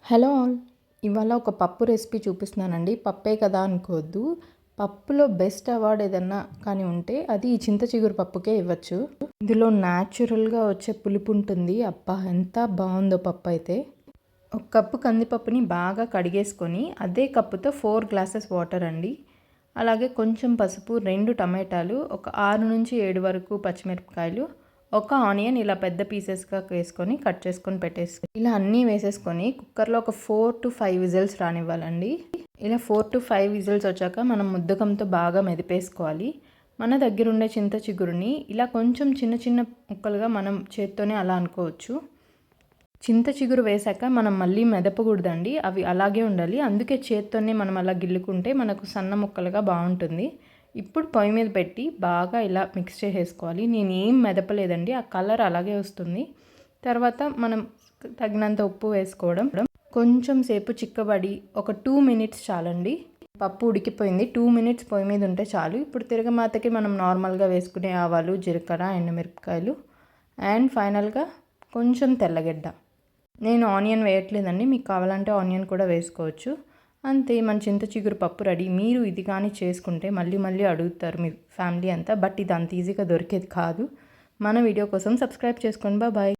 Hello all. ఇవాళ ఒక పప్పు రెసిపీ చూపిస్తున్నానండి. పప్పే కదా అనుకోవద్దు. పప్పులో బెస్ట్ అవార్డ్ ఏదన్నా కానీ ఉంటే అది ఈ చింత చిగురు పప్పుకే ఇవ్వచ్చు. ఇందులో న్యాచురల్గా వచ్చే పులుపు ఉంటుంది. అబ్బా ఎంత బాగుందో పప్పు అయితే. ఒక కప్పు కందిపప్పుని బాగా కడిగేసుకొని అదే కప్పుతో 4 గ్లాసెస్ వాటర్ అండి. అలాగే కొంచెం పసుపు, 2 టమాటాలు, ఒక 6 నుంచి 7 వరకు పచ్చిమిరపకాయలు, ఒక ఆనియన్ ఇలా పెద్ద పీసెస్గా వేసుకొని కట్ చేసుకొని పెట్టేసి ఇలా అన్నీ వేసేసుకొని కుక్కర్లో ఒక 4 to 5 విజిల్స్ రానివ్వాలండి. ఇలా 4 to 5 విజిల్స్ వచ్చాక మనం ముద్దకంతో బాగా మెదిపేసుకోవాలి. మన దగ్గర ఉండే చింత చిగురుని ఇలా కొంచెం చిన్న చిన్న ముక్కలుగా మనం చేత్తోనే అలా అనుకోవచ్చు. చింత చిగురు వేసాక మనం మళ్ళీ మెదపకూడదండి, అవి అలాగే ఉండాలి. అందుకే చేత్తోనే మనం అలా గిల్లుకుంటే మనకు సన్న ముక్కలుగా బాగుంటుంది. ఇప్పుడు పొయ్యి మీద పెట్టి బాగా ఇలా మిక్స్ చేసేసుకోవాలి. నేను ఏం మెదపలేదండి, ఆ కలర్ అలాగే వస్తుంది. తర్వాత మనం తగినంత ఉప్పు వేసుకోవడం, కొంచెం సేపు చిక్కబడి ఒక 2 మినిట్స్ చాలండి. పప్పు ఉడికిపోయింది. 2 మినిట్స్ పొయ్యి మీద ఉంటే చాలు. ఇప్పుడు తిరగమాతకి మనం నార్మల్గా వేసుకునే ఆవాలు, జీలకర్ర, ఎండుమిరపకాయలు అండ్ ఫైనల్గా కొంచెం తెల్లగడ్డ. నేను ఆనియన్ వేయట్లేదండి, మీకు కావాలంటే ఆనియన్ కూడా వేసుకోవచ్చు. అంతే, మన చింత చిగురు పప్పు రెడీ. మీరు ఇది కానీ చేసుకుంటే మళ్ళీ మళ్ళీ అడుగుతారు మీ ఫ్యామిలీ అంతా. బట్ ఇది అంత ఈజీగా దొరికేది కాదు. మన వీడియో కోసం సబ్స్క్రైబ్ చేసుకోండి. బాయ్.